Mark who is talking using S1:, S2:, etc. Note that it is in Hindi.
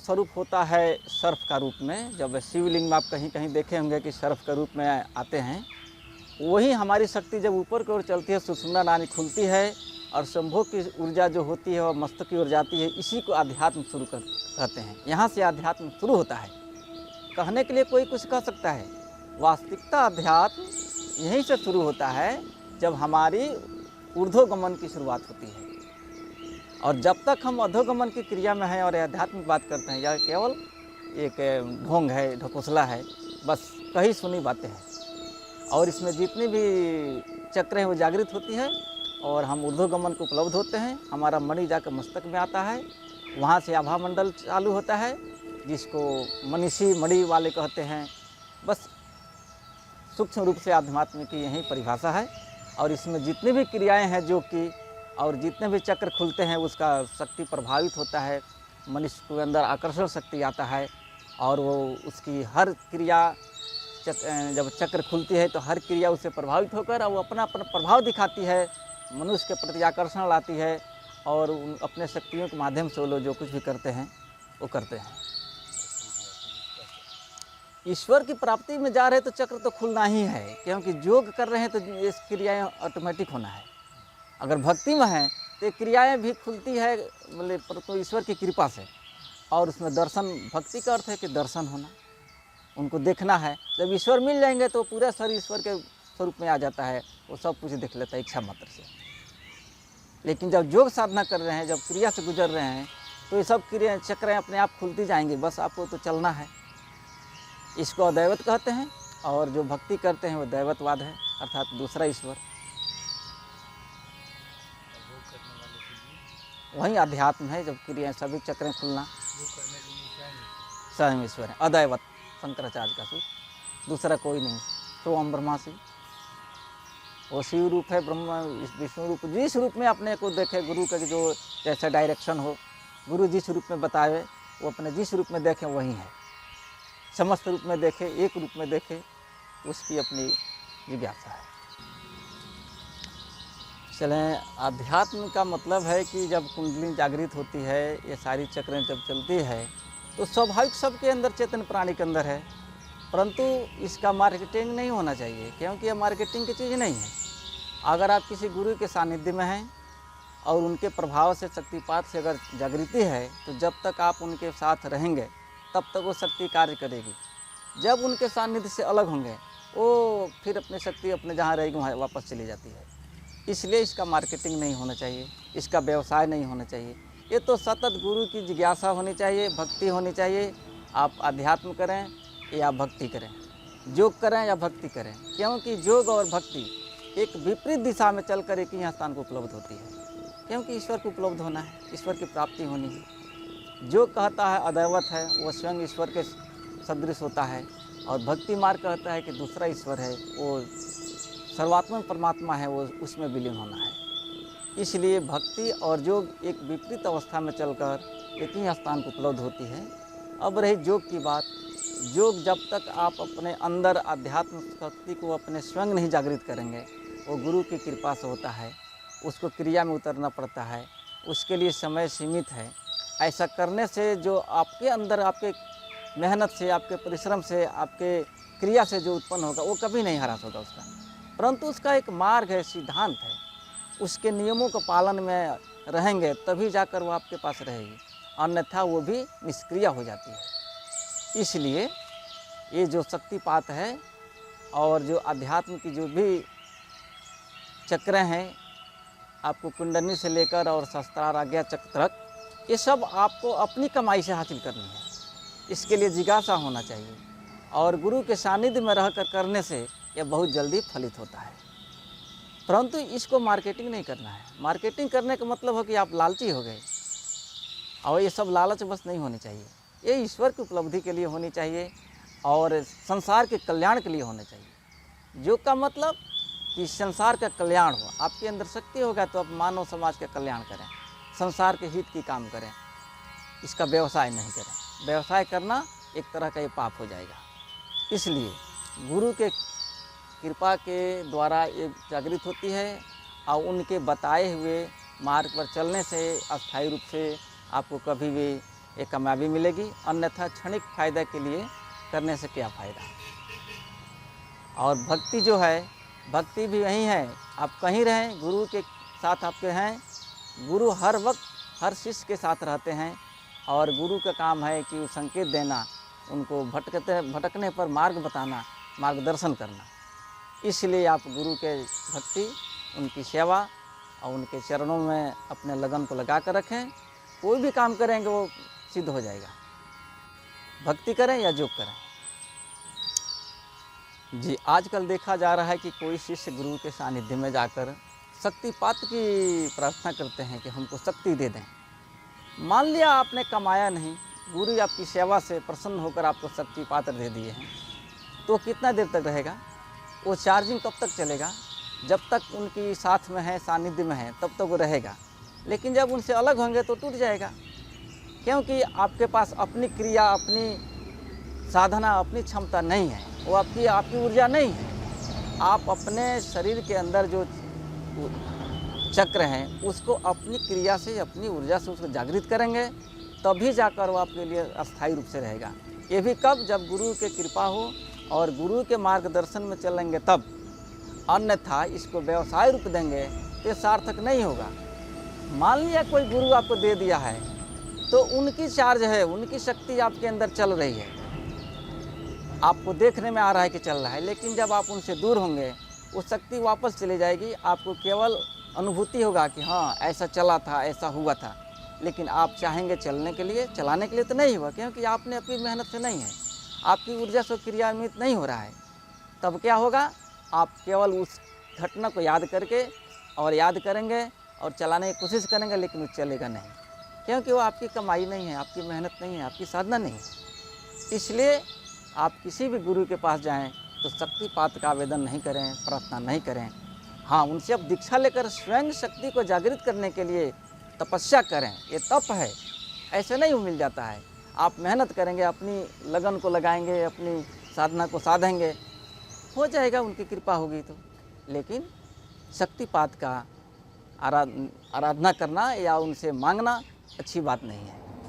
S1: स्वरूप होता है सर्प का रूप में। जब शिवलिंग में आप कहीं कहीं देखे होंगे कि सर्प के रूप में आते हैं, वही हमारी शक्ति जब ऊपर की ओर चलती है, सुषुम्ना नाड़ी खुलती है और शंभो की ऊर्जा जो होती है वह मस्तक की ओर जाती है। इसी को अध्यात्म शुरू कहते हैं। यहाँ से अध्यात्म शुरू होता है। कहने के लिए कोई कुछ कह सकता है, वास्तविकता अध्यात्म यहीं से शुरू होता है जब हमारी ऊर्ध्वगमन की शुरुआत होती है। और जब तक हम अधोगमन की क्रिया में हैं और अध्यात्म की बात करते हैं, यह केवल एक ढोंग है, ढकोसला है, बस कही सुनी बातें हैं। और इसमें जितनी भी चक्र हैं वो जागृत होती है और हम ऊर्ध्वगमन को उपलब्ध होते हैं। हमारा मणि जाकर मस्तक में आता है, वहाँ से आभा मंडल चालू होता है, जिसको मनीषी मणि वाले कहते हैं। बस सूक्ष्म रूप से आध्यात्म की यही परिभाषा है। और इसमें जितनी भी क्रियाएं हैं जो कि और जितने भी चक्र खुलते हैं उसका शक्ति प्रभावित होता है, मनुष्य के अंदर आकर्षण शक्ति आता है और वो उसकी हर क्रिया जब चक्र खुलती है तो हर क्रिया उससे प्रभावित होकर वो अपना प्रभाव दिखाती है, मनुष्य के प्रति आकर्षण लाती है और अपने शक्तियों के माध्यम से वो लोग जो कुछ भी करते हैं वो करते हैं। ईश्वर की प्राप्ति में जा रहे तो चक्र तो खुलना ही है, क्योंकि योग कर रहे हैं तो ये क्रियाएं ऑटोमेटिक होना है। अगर भक्ति में है तो क्रियाएं भी खुलती है, मतलब परंतु ईश्वर की कृपा से। और उसमें दर्शन, भक्ति का अर्थ है कि दर्शन होना, उनको देखना है। जब ईश्वर मिल जाएंगे तो पूरा शरीर ईश्वर के स्वरूप में आ जाता है, वो सब कुछ देख लेता है इच्छा मात्र से। लेकिन जब योग साधना कर रहे हैं, जब क्रिया से गुजर रहे हैं, तो ये सब क्रिया चक्रें अपने आप खुलती जाएंगी, बस आपको तो चलना है। इसको अदैवत कहते हैं। और जो भक्ति करते हैं वो दैवतवाद है, अर्थात दूसरा ईश्वर। वही अध्यात्म है, जब क्रिया सभी चक्रें खुलना स्वयं ईश्वर है। अदैवत शंकराचार्य का सूत्र, दूसरा कोई नहीं। तो हम ब्रह्मासी, वो शिव रूप है, ब्रह्मा विष्णु रूप। जिस रूप में अपने को देखे, गुरु का जो जैसा डायरेक्शन हो, गुरु जिस रूप में बतावे वो अपने जिस रूप में देखे वही है। समस्त रूप में देखे, एक रूप में देखे, उसकी अपनी जिज्ञासा है। चलें, अध्यात्म का मतलब है कि जब कुंडली जागृत होती है, ये सारी चक्रें जब चलती है तो स्वाभाविक सबके अंदर, चेतन प्राणी के अंदर है, परंतु इसका मार्केटिंग नहीं होना चाहिए, क्योंकि ये मार्केटिंग की चीज़ नहीं है। अगर आप किसी गुरु के सानिध्य में हैं और उनके प्रभाव से, शक्तिपात से अगर जागृति है, तो जब तक आप उनके साथ रहेंगे तब तक वो शक्ति कार्य करेगी। जब उनके सानिध्य से अलग होंगे, वो फिर अपनी शक्ति अपने जहाँ रहेगी वहाँ वापस चली जाती है। इसलिए इसका मार्केटिंग नहीं होना चाहिए, इसका व्यवसाय नहीं होना चाहिए। ये तो सतत गुरु की जिज्ञासा होनी चाहिए, भक्ति होनी चाहिए। आप अध्यात्म करें या भक्ति करें, योग करें या भक्ति करें, क्योंकि योग और भक्ति एक विपरीत दिशा में चलकर एक ही स्थान को उपलब्ध होती है। क्योंकि ईश्वर को उपलब्ध होना है, ईश्वर की प्राप्ति होनी है। जो कहता है अदैवत है वो स्वयं ईश्वर के सदृश होता है, और भक्ति मार्ग कहता है कि दूसरा ईश्वर है, वो सर्वात्मक परमात्मा है, वो उसमें विलीन होना है। इसलिए भक्ति और योग एक विपरीत अवस्था में चलकर एक ही स्थान को उपलब्ध होती है। अब रही योग की बात, योग जब तक आप अपने अंदर अध्यात्म शक्ति को अपने स्वयं नहीं जागृत करेंगे, वो गुरु की कृपा से होता है। उसको क्रिया में उतरना पड़ता है, उसके लिए समय सीमित है। ऐसा करने से जो आपके अंदर, आपके मेहनत से, आपके परिश्रम से, आपके क्रिया से जो उत्पन्न होगा वो कभी नहीं हरास होगा उसका, परंतु उसका एक मार्ग है, सिद्धांत है। उसके नियमों के पालन में रहेंगे तभी जाकर वो आपके पास रहेगी, अन्यथा वो भी निष्क्रिय हो जाती है। इसलिए ये जो शक्तिपात है और जो अध्यात्म की जो भी चक्र हैं, आपको कुंडली से लेकर और शस्त्राराज्ञा चक्र तक, ये सब आपको अपनी कमाई से हासिल करनी है। इसके लिए जिज्ञासा होना चाहिए, और गुरु के सानिध्य में रहकर करने से यह बहुत जल्दी फलित होता है। परंतु इसको मार्केटिंग नहीं करना है। मार्केटिंग करने का मतलब है कि आप लालची हो गए, और ये सब लालच बस नहीं होनी चाहिए। ये ईश्वर की उपलब्धि के लिए होनी चाहिए और संसार के कल्याण के लिए होना चाहिए। योग का मतलब कि संसार का कल्याण हो, आपके अंदर शक्ति होगा तो आप मानव समाज का कल्याण करें, संसार के हित की काम करें, इसका व्यवसाय नहीं करें। व्यवसाय करना एक तरह का ये पाप हो जाएगा। इसलिए गुरु के कृपा के द्वारा ये जागृत होती है, और उनके बताए हुए मार्ग पर चलने से अस्थायी रूप से आपको कभी भी ये कामयाबी मिलेगी, अन्यथा क्षणिक फायदा के लिए करने से क्या फ़ायदा। और भक्ति जो है, भक्ति भी वही है, आप कहीं रहें गुरु के साथ आपके हैं, गुरु हर वक्त हर शिष्य के साथ रहते हैं और गुरु का काम है कि वो संकेत देना, उनको भटकने पर मार्ग बताना, मार्गदर्शन करना। इसलिए आप गुरु के भक्ति, उनकी सेवा और उनके चरणों में अपने लगन को लगा कर रखें। कोई भी काम करेंगे वो सिद्ध हो जाएगा, भक्ति करें या योग करें। जी, आजकल देखा जा रहा है कि कोई शिष्य गुरु के सानिध्य में जाकर शक्तिपात की प्रार्थना करते हैं कि हमको शक्ति दे दें। मान लिया आपने कमाया नहीं, गुरु आपकी सेवा से प्रसन्न होकर आपको शक्तिपात दे दिए हैं, तो कितना देर तक रहेगा? वो चार्जिंग कब तक चलेगा? जब तक उनकी साथ में है, सानिध्य में है, तब तक वो रहेगा। लेकिन जब उनसे अलग होंगे तो टूट जाएगा, क्योंकि आपके पास अपनी क्रिया, अपनी साधना, अपनी क्षमता नहीं है, वो आपकी ऊर्जा नहीं है। आप अपने शरीर के अंदर जो चक्र हैं उसको अपनी क्रिया से, अपनी ऊर्जा से उसको जागृत करेंगे, तभी जाकर वो आपके लिए अस्थायी रूप से रहेगा। ये भी कब? जब गुरु की कृपा हो और गुरु के मार्गदर्शन में चलेंगे तब। अन्यथा इसको व्यवसाय रूप देंगे तो सार्थक नहीं होगा। मान लिया कोई गुरु आपको दे दिया है तो उनकी चार्ज है, उनकी शक्ति आपके अंदर चल रही है, आपको देखने में आ रहा है कि चल रहा है, लेकिन जब आप उनसे दूर होंगे वो शक्ति वापस चली जाएगी। आपको केवल अनुभूति होगा कि हाँ ऐसा चला था, ऐसा हुआ था, लेकिन आप चाहेंगे चलने के लिए, चलाने के लिए तो नहीं हुआ, क्योंकि आपने अपनी मेहनत से नहीं है, आपकी ऊर्जा से क्रियान्वित नहीं हो रहा है। तब क्या होगा? आप केवल उस घटना को याद करके और याद करेंगे और चलाने की कोशिश करेंगे, लेकिन वो चलेगा नहीं, क्योंकि वो आपकी कमाई नहीं है, आपकी मेहनत नहीं है, आपकी साधना नहीं है। इसलिए आप किसी भी गुरु के पास जाएं तो शक्तिपात का आवेदन नहीं करें, प्रार्थना नहीं करें। हाँ, उनसे अब दीक्षा लेकर स्वयं शक्ति को जागृत करने के लिए तपस्या करें। ये तप है, ऐसे नहीं मिल जाता है। आप मेहनत करेंगे, अपनी लगन को लगाएंगे, अपनी साधना को साधेंगे, हो जाएगा, उनकी कृपा होगी तो। लेकिन शक्तिपात का आराधना करना या उनसे मांगना अच्छी बात नहीं है।